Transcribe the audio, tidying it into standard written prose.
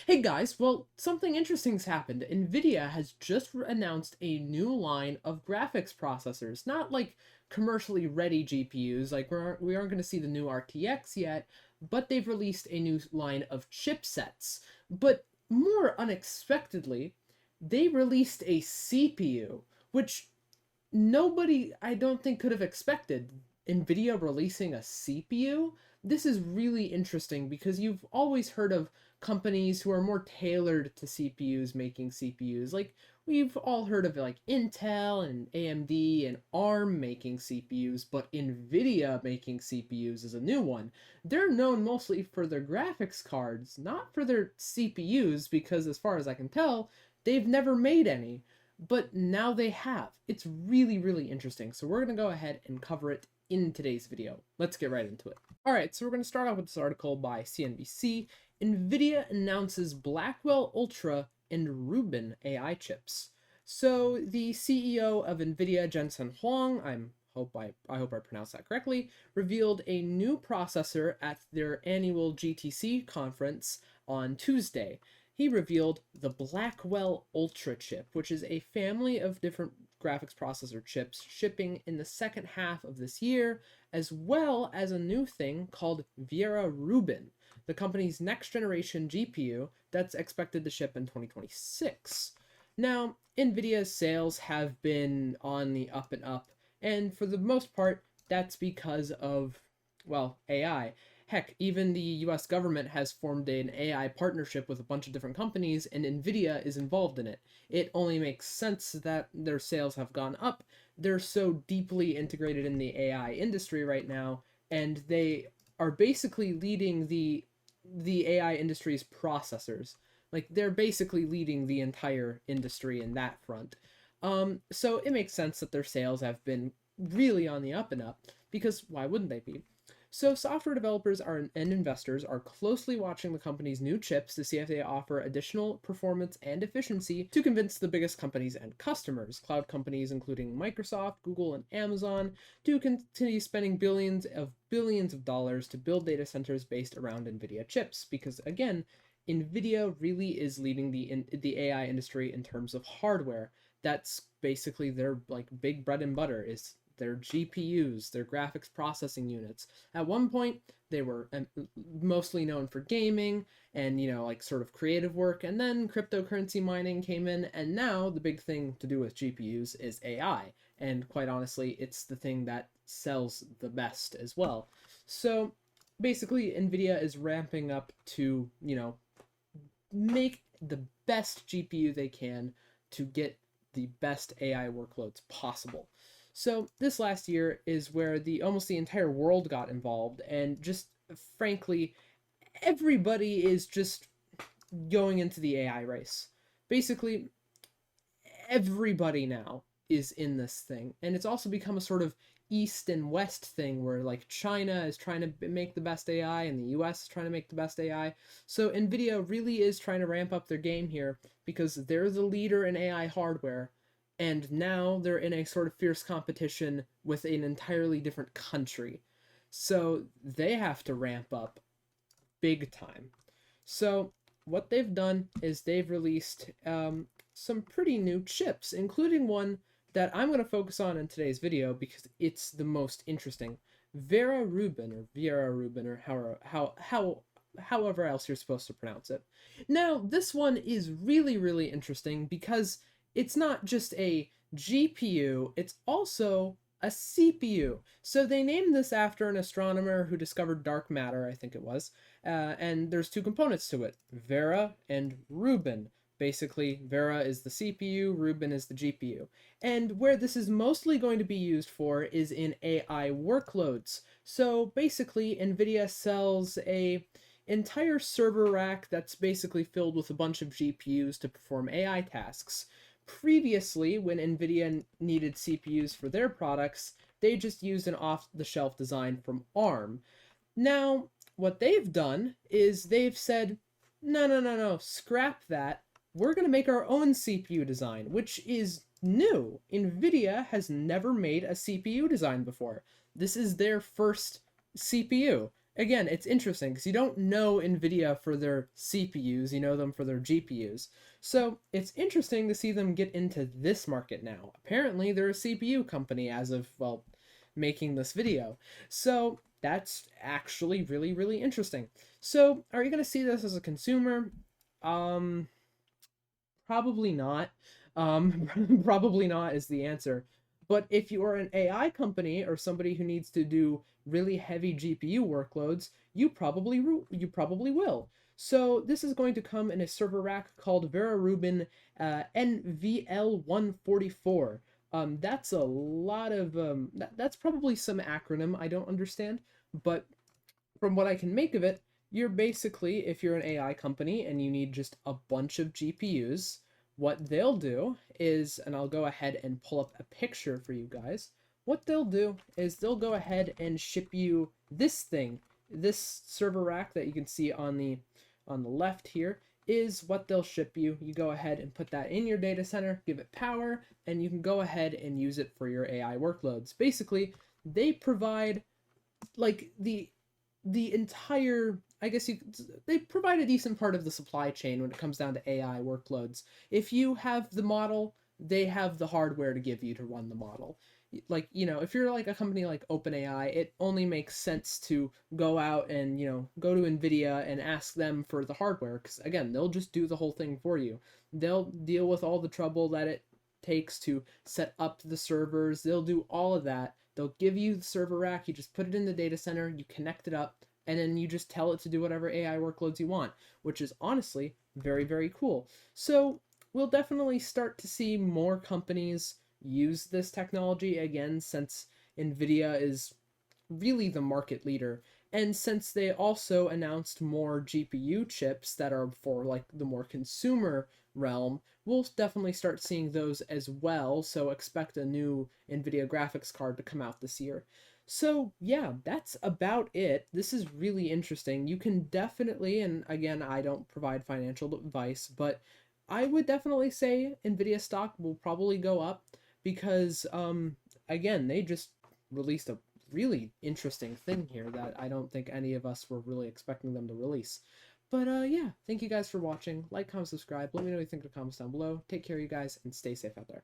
Hey guys, well, something interesting's happened. Nvidia has just announced a new line of graphics processors. Not like commercially ready GPUs, like we aren't going to see the new RTX yet, but they've released a new line of chipsets. But more unexpectedly, they released a CPU, which nobody, I don't think, could have expected Nvidia releasing a CPU. This is really interesting because you've always heard of companies who are more tailored to CPUs making CPUs. Like we've all heard of like Intel and AMD and ARM making CPUs, but Nvidia making CPUs is a new one. They're known mostly for their graphics cards, not for their CPUs, because as far as I can tell, they've never made any, but now they have. It's really, really interesting. So we're going to go ahead and cover it in today's video. Let's get right into it. All right, so we're going to start off with this article by CNBC. Nvidia announces Blackwell Ultra and Ruben AI chips. So the CEO of Nvidia, Jensen Huang, I hope I pronounced that correctly, revealed a new processor at their annual GTC conference on Tuesday. He revealed the Blackwell Ultra chip, which is a family of different graphics processor chips shipping in the second half of this year, as well as a new thing called Vera Ruben, the company's next generation GPU that's expected to ship in 2026. Now, Nvidia's sales have been on the up and up, and for the most part, that's because of, well, AI. Heck, even the US government has formed an AI partnership with a bunch of different companies, and Nvidia is involved in it. It only makes sense that their sales have gone up. They're so deeply integrated in the AI industry right now, and they are basically leading the AI industry's processors. Like they're basically leading the entire industry in that front. So it makes sense that their sales have been really on the up and up, because why wouldn't they be? So software developers and investors are closely watching the company's new chips to see if they offer additional performance and efficiency to convince the biggest companies and customers. Cloud companies including Microsoft, Google, and Amazon do continue spending billions of dollars to build data centers based around Nvidia chips, because again, Nvidia really is leading the AI industry in terms of hardware. That's basically their like big bread and butter is their GPUs, their graphics processing units. At one point, they were mostly known for gaming and, like sort of creative work, and then cryptocurrency mining came in, and now the big thing to do with GPUs is AI. And quite honestly, it's the thing that sells the best as well. So basically, Nvidia is ramping up to, make the best GPU they can to get the best AI workloads possible. So this last year is where almost the entire world got involved, and just frankly, everybody is just going into the AI race. Basically, everybody now is in this thing, and it's also become a sort of east and west thing where like China is trying to make the best AI and the US is trying to make the best AI. So Nvidia really is trying to ramp up their game here because they're the leader in AI hardware, and now they're in a sort of fierce competition with an entirely different country. So they have to ramp up big time. So what they've done is they've released some pretty new chips, including one that I'm going to focus on in today's video because it's the most interesting. Vera Ruben, or however else you're supposed to pronounce it. Now, this one is really, really interesting because it's not just a GPU, it's also a CPU. So they named this after an astronomer who discovered dark matter, I think it was. And there's two components to it, Vera and Ruben. Basically, Vera is the CPU, Ruben is the GPU. And where this is mostly going to be used for is in AI workloads. So basically, Nvidia sells a entire server rack that's basically filled with a bunch of GPUs to perform AI tasks. Previously, when Nvidia needed CPUs for their products, they just used an off-the-shelf design from ARM. Now, what they've done is they've said, no, scrap that. We're going to make our own CPU design, which is new. Nvidia has never made a CPU design before. This is their first CPU, again, it's interesting because you don't know Nvidia for their CPUs, you know them for their GPUs. So it's interesting to see them get into this market now. Apparently, they're a CPU company as of, well, making this video. So that's actually really, really interesting. So are you going to see this as a consumer? Um, Probably not. Probably not is the answer. But if you are an AI company or somebody who needs to do really heavy GPU workloads, you probably will. So this is going to come in a server rack called Vera Ruben NVL144. That's a lot of that's probably some acronym I don't understand, but from what I can make of it, you're basically, if you're an AI company and you need just a bunch of GPUs, what they'll do is, and I'll go ahead and pull up a picture for you guys. What they'll do is they'll go ahead and ship you this thing. This server rack that you can see on the left here is what they'll ship you. You go ahead and put that in your data center, give it power, and you can go ahead and use it for your AI workloads. Basically, they provide like the entire, I guess you, they provide a decent part of the supply chain when it comes down to AI workloads. If you have the model, they have the hardware to give you to run the model. Like, you know, if you're like a company like OpenAI, it only makes sense to go out and, you know, go to Nvidia and ask them for the hardware, because again, they'll just do the whole thing for you. They'll deal with all the trouble that it takes to set up the servers. They'll do all of that. They'll give you the server rack, you just put it in the data center, you connect it up, and then you just tell it to do whatever AI workloads you want, which is honestly very, very cool. So we'll definitely start to see more companies use this technology again, since Nvidia is really the market leader. And since they also announced more GPU chips that are for like the more consumer realm, we'll definitely start seeing those as well. So expect a new Nvidia graphics card to come out this year. So, yeah, that's about it. This is really interesting. You can definitely, and again, I don't provide financial advice, but I would definitely say Nvidia stock will probably go up because, again, they just released a really interesting thing here that I don't think any of us were really expecting them to release. But yeah, thank you guys for watching. Like, comment, subscribe. Let me know what you think in the comments down below. Take care, you guys, and stay safe out there.